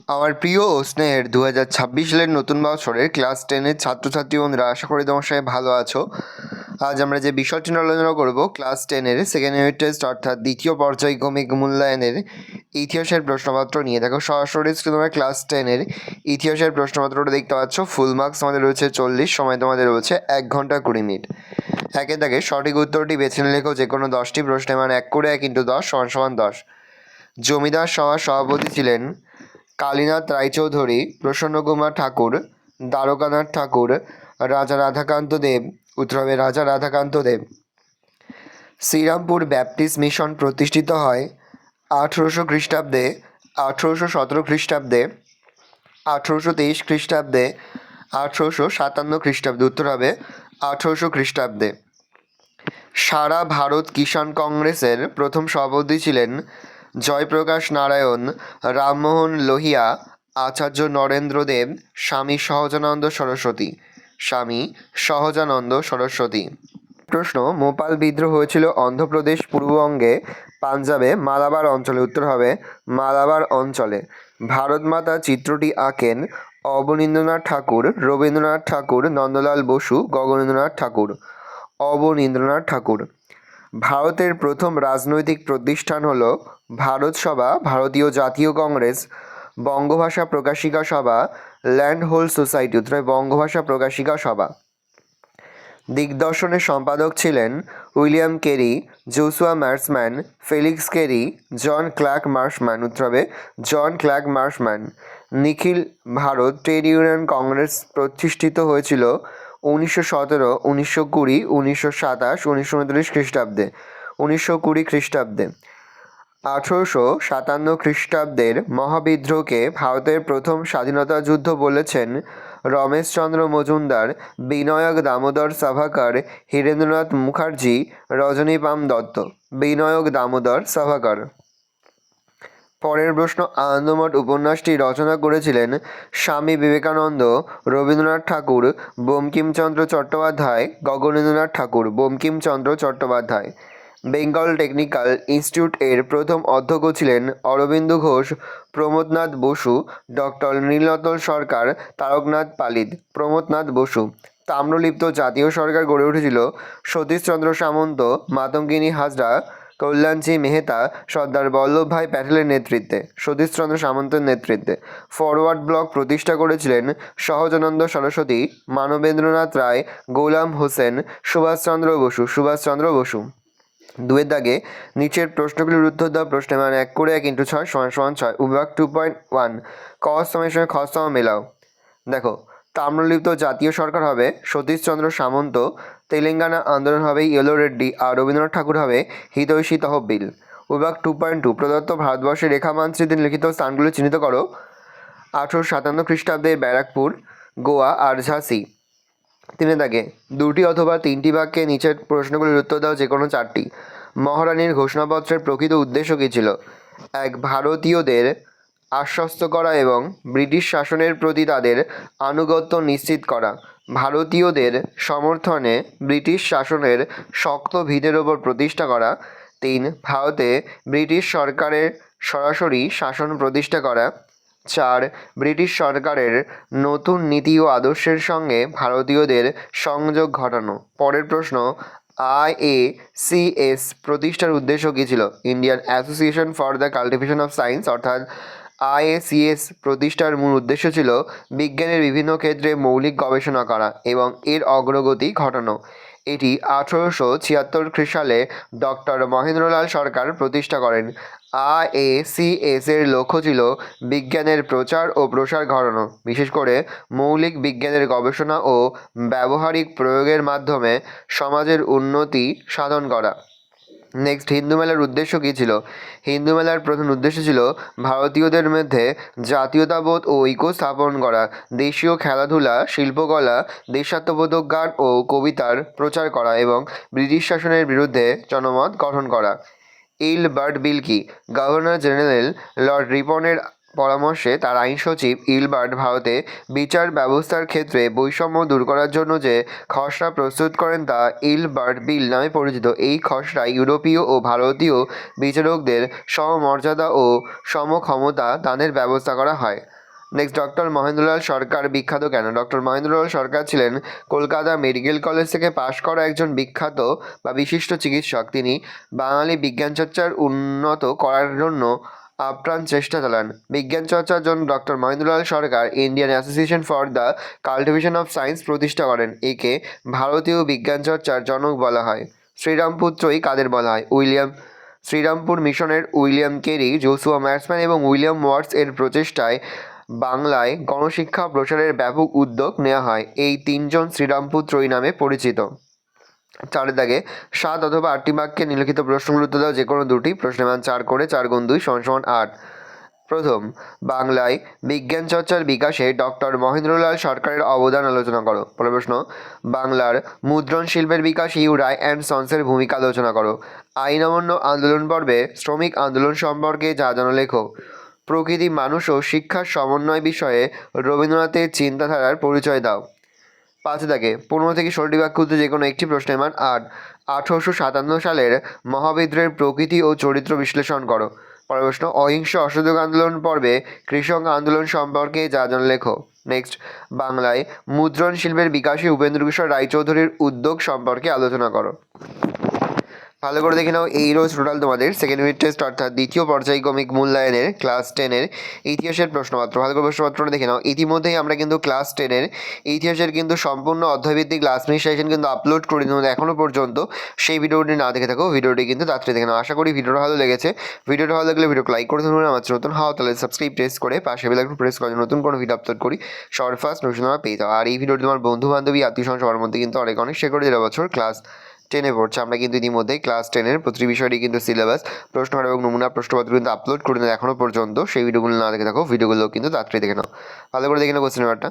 আমার প্রিয় ও স্নেহের 2026 সালের নতুন বছরের ক্লাস 10-এর ছাত্রছাত্রী বন্ধুরা, আশা করি তোমার সবাই ভালো আছো। আজ আমরা যে বিষয়টি নিয়ে আলোচনা করব, ক্লাস 10-এর সেকেন্ড ইউনিট টেস্ট অর্থাৎ দ্বিতীয় পর্যায়ক্রমিক মূল্যায়নের ইতিহাসের প্রশ্নপত্র নিয়ে। দেখো, সরাসরি তোমরা ক্লাস 10-এর ইতিহাসের প্রশ্নপত্রটা দেখতে পাচ্ছ। ফুল মার্কস আমাদের রয়েছে 40, সময় তোমাদের রয়েছে 1 ঘন্টা 20 মিনিট। একে দাগে সঠিক উত্তরটি বেছে নিয়ে লেখো যে কোনো 10টি প্রশ্নে, মানে 1 করে 1 × 10 = 10। জমিদার সভার সভাপতি ছিলেন কালীনাথ রায়চৌধুরী, প্রসন্নকুমার ঠাকুর, দ্বারকানাথ ঠাকুর, রাজা রাধাকান্ত দেব। উত্তর হবে রাজা রাধাকান্ত দেব। শ্রীরামপুর ব্যাপটিস্ট মিশন প্রতিষ্ঠিত হয় 1800 খ্রিস্টাব্দে, 1817 খ্রিস্টাব্দে, 1823 খ্রিস্টাব্দে, 1857 খ্রিস্টাব্দে। উত্তর হবে 1800 খ্রিস্টাব্দে। সারা ভারত কিষাণ কংগ্রেসের প্রথম সভাপতি ছিলেন জয়প্রকাশ নারায়ণ, রামমোহন লোহিয়া, আচার্য নরেন্দ্র দেব, স্বামী সহজানন্দ সরস্বতী। স্বামী সহজানন্দ সরস্বতী। প্রশ্ন, মোপাল বিদ্রোহ হয়েছিল অন্ধ্রপ্রদেশ, পূর্ববঙ্গে, পাঞ্জাবে, মালাবার অঞ্চলে। উত্তর হবে মালাবার অঞ্চলে। ভারত মাতা চিত্রটি আঁকেন অবনীন্দ্রনাথ ঠাকুর, রবীন্দ্রনাথ ঠাকুর, নন্দলাল বসু, গগনেন্দ্রনাথ ঠাকুর। অবনীন্দ্রনাথ ঠাকুর। ভারতের প্রথম রাজনৈতিক প্রতিষ্ঠান হল ভারত সভা, ভারতীয় জাতীয় কংগ্রেস, বঙ্গভাষা প্রকাশিকা সভা, ল্যান্ড হোল্ড সোসাইটি। উত্তর বঙ্গভাষা প্রকাশিকা সভা। দিগদর্শনের সম্পাদক ছিলেন William Carey, Joshua Marshman, Felix Carey, John Clark Marshman. উত্তর হবে জন ক্লার্ক মার্শম্যান। নিখিল ভারত ট্রেড ইউনিয়ন কংগ্রেস প্রতিষ্ঠিত হয়েছিল 1917, 1920, 1927, 1929 খ্রিস্টাব্দে। 1920 খ্রিস্টাব্দে। 1857 খ্রিস্টাব্দের মহাবিদ্রোহকে ভারতের প্রথম স্বাধীনতা যুদ্ধ বলেছেন রমেশচন্দ্র মজুমদার, বিনায়ক দামোদর সাভারকর, হীরেন্দ্রনাথ মুখার্জি, রজনীপাম দত্ত। বিনায়ক দামোদর সাভারকর। পরের প্রশ্ন, আনন্দমঠ উপন্যাসটি রচনা করেছিলেন স্বামী বিবেকানন্দ, রবীন্দ্রনাথ ঠাকুর, বঙ্কিমচন্দ্র চট্টোপাধ্যায়, গগনেন্দ্রনাথ ঠাকুর। বঙ্কিমচন্দ্র চট্টোপাধ্যায়। বেঙ্গল টেকনিক্যাল ইনস্টিটিউট এর প্রথম অধ্যক্ষ ছিলেন অরবিন্দ ঘোষ, প্রমথনাথ বসু, ডক্টর নীলরতন সরকার, তারকনাথ পালিত। প্রমথনাথ বসু। তাম্রলিপ্ত জাতীয় সরকার গড়ে উঠেছিল সতীশচন্দ্র সামন্ত, মাতঙ্গিনী হাজরা, কল্যাণজী মেহতা, সর্দার বল্লভভাই প্যাটেলের নেতৃত্বে। সতীশচন্দ্র সামন্তের নেতৃত্বে। ফরওয়ার্ড ব্লক প্রতিষ্ঠা করেছিলেন সহজানন্দ সরস্বতী, মানবেন্দ্রনাথ রায়, গোলাম হোসেন, সুভাষচন্দ্র বসু। সুভাষচন্দ্র বসু। 2-এর দাগে নিচের প্রশ্নগুলির উত্তর দাও। প্রশ্নে, মানে 1 করে 1 × 6 = 6। বিভাগ 2.1 ক সময়ের সঙ্গে খ সম মেলাও। দেখো, তাম্রলিপ্ত জাতীয় সরকার হবে সতীশচন্দ্র সামন্ত, তেলেঙ্গানা আন্দোলন হবে ইয়েলো রেড্ডি, আর রবীন্দ্রনাথ ঠাকুর হবে হিতৈষী তহবিল। বিভাগ 2.2 প্রদত্ত ভারতবর্ষের রেখা মানচিত্রে লিখিত স্থানগুলি চিহ্নিত করো। 1857 খ্রিস্টাব্দে ব্যারাকপুর, গোয়া আর ঝাঁসি। 3-এর দাগে 2টি অথবা 3টি বাক্যে নিচের প্রশ্নগুলির উত্তর দাও, যে কোনো 4টি। মহারানীর ঘোষণাপত্রের প্রকৃত উদ্দেশ্য কী ছিল? 1. ভারতীয়দের আশ্বস্ত করা এবং ব্রিটিশ শাসনের প্রতি তাদের আনুগত্য নিশ্চিত করা। ভারতীয়দের সমর্থনে ব্রিটিশ শাসনের শক্ত ভিতের ওপর প্রতিষ্ঠা করা। 3. ভারতে ব্রিটিশ সরকারের সরাসরি শাসন প্রতিষ্ঠা করা। 4. ব্রিটিশ সরকারের নতুন নীতি ও আদর্শের সঙ্গে ভারতীয়দের সংযোগ ঘটানো। পরের প্রশ্ন, IACS প্রতিষ্ঠার উদ্দেশ্য কী ছিল? Indian association for the cultivation of science, অর্থাৎ IACS প্রতিষ্ঠার মূল উদ্দেশ্য ছিল বিজ্ঞানের বিভিন্ন ক্ষেত্রে মৌলিক গবেষণা করা এবং এর অগ্রগতি ঘটানো। এটি 1876 সালে ডক্টর মহেন্দ্রলাল সরকার প্রতিষ্ঠা করেন। IACS এর লক্ষ্য ছিল বিজ্ঞানের প্রচার ও প্রসার ঘটানো, বিশেষ করে মৌলিক বিজ্ঞানের গবেষণা ও ব্যবহারিক প্রয়োগের মাধ্যমে সমাজের উন্নতি সাধন করা। নেক্সট, হিন্দু মেলার উদ্দেশ্য কী ছিল? হিন্দু মেলার প্রধান উদ্দেশ্য ছিল ভারতীয়দের মধ্যে জাতীয়তাবোধ ও ঐক্য স্থাপন করা, দেশীয় খেলাধুলা, শিল্পকলা, দেশাত্মবোধক গান ও কবিতার প্রচার করা এবং ব্রিটিশ শাসনের বিরুদ্ধে জনমত গঠন করা। ইলবার্ট বিল কি? গভর্নর জেনারেল লর্ড রিপনের পরামর্শে তার আইন সচিব ইলবার্ট ভারতে বিচার ব্যবস্থার ক্ষেত্রে বৈষম্য দূর করার জন্য যে খসড়া প্রস্তুত করেন তা ইলবার্ট বিল নামে পরিচিত। এই খসড়ায় ইউরোপীয় ও ভারতীয় বিচারকদের সমমর্যাদা ও সমক্ষমতা দানের ব্যবস্থা করা হয়। নেক্সট, ডক্টর মহেন্দ্রলাল সরকার বিখ্যাত কেন? ডক্টর মহেন্দ্রলাল সরকার ছিলেন কলকাতা মেডিকেল কলেজ থেকে পাশ করা একজন বিখ্যাত বা বিশিষ্ট চিকিৎসক। তিনি বাঙালি বিজ্ঞান চর্চার উন্নত করার জন্য আপ্রাণ চেষ্টা চালান। বিজ্ঞান চর্চার জন্য doctor Mahendralal Sarkar Indian association for the cultivation of science প্রতিষ্ঠা করেন। একে ভারতীয় বিজ্ঞান চর্চার জনক বলা হয়। শ্রীরামপুত্রই কাদের বলা হয়? শ্রীরামপুর মিশনের উইলিয়াম কেরি, জোসুয়া ম্যাক্সম্যান এবং উইলিয়াম ওয়াটস এর প্রচেষ্টায় বাংলায় গণশিক্ষা প্রসারের ব্যাপক উদ্যোগ নেওয়া হয়। এই তিনজন শ্রীরামপুত্রই নামে পরিচিত। 4 দাগে 7 অথবা 8টি বাক্যে নিম্নলিখিত প্রশ্নগুলোর উত্তর দাও, যে কোনো দুটি। প্রশ্নের মান 4 করে 4 গুণ 2 = 8। প্রথম, বাংলায় বিজ্ঞান চর্চার বিকাশে ডক্টর মহেন্দ্রলাল সরকারের অবদান আলোচনা করো। পরের প্রশ্ন, বাংলার মুদ্রণ শিল্পের বিকাশে ইউ রায় অ্যান্ড সন্সের ভূমিকা আলোচনা করো। আইন অমান্য আন্দোলন পর্বে শ্রমিক আন্দোলন সম্পর্কে যা জানো লেখো। প্রকৃতি, মানুষ ও শিক্ষার সমন্বয় বিষয়ে রবীন্দ্রনাথের চিন্তাধারার পরিচয় দাও। 5 দাগে 15 থেকে 16টি বাক্য উত্তর যে কোনো একটি। প্রশ্নের মান 8। 1857 সালের মহাবিদ্রোহের প্রকৃতি ও চরিত্র বিশ্লেষণ করো। পরের প্রশ্ন, অহিংস অসহযোগ আন্দোলন পর্বে কৃষক আন্দোলন সম্পর্কে যা জানো লেখো। নেক্সট, বাংলায় মুদ্রণ শিল্পের বিকাশে উপেন্দ্রকিশোর রায়চৌধুরীর উদ্যোগ সম্পর্কে আলোচনা করো। ভালো করে দেখে নাও, এই রোজ টোটাল তোমাদের সেকেন্ড ইউনিট টেস্ট অর্থাৎ দ্বিতীয় পর্যায়ক্রমিক মূল্যায়নের ক্লাস 10-এর ইতিহাসের প্রশ্নপত্র। ভালো করে প্রশ্নপত্রটা দেখে নাও। ইতিমধ্যেই আমরা কিন্তু ক্লাস 10-এর ইতিহাসের কিন্তু সম্পূর্ণ অধ্যায়ভিত্তিক ক্লাস সেশন কিন্তু আপলোড করে দিই। এখনও পর্যন্ত সেই ভিডিওটি না দেখে থাকো, ভিডিওটি কিন্তু তাড়াতাড়ি দেখে নাও। আশা করি ভিডিওটা ভালো লেগেছে। ভিডিওটা ভালো লাগলে ভিডিওকে লাইক করে ধরুন। আমার নতুন হওয়া তাহলে সাবস্ক্রাইব টেস্ট করে পাশে বেল আইকন প্রেস করে নতুন কোনো ভিডিও আপলোড করি সবার ফার্স্ট নোটিফিকেশন পেয়ে যাও। আর এই ভিডিওটি তোমার বন্ধু বান্ধবী আত্মীয় স্বজন সবার মধ্যে কিন্তু অনেক শেয়ার করে দিলে। বছর ক্লাস 10-এ পড়ছে। আমরা কিন্তু ইতিমধ্যেই ক্লাস 10-এর প্রতিটি বিষয়টি কিন্তু সিলেবাস, প্রশ্ন এবং নমুনা প্রশ্নপত্র কিন্তু আপলোড করে দিই এখনও পর্যন্ত। সেই ভিডিওগুলো না দেখে থাকো, ভিডিওগুলো কিন্তু তাড়াতাড়ি দেখে নাও। ভালো করে দেখে নাও কোশ্চেন পেপারটা।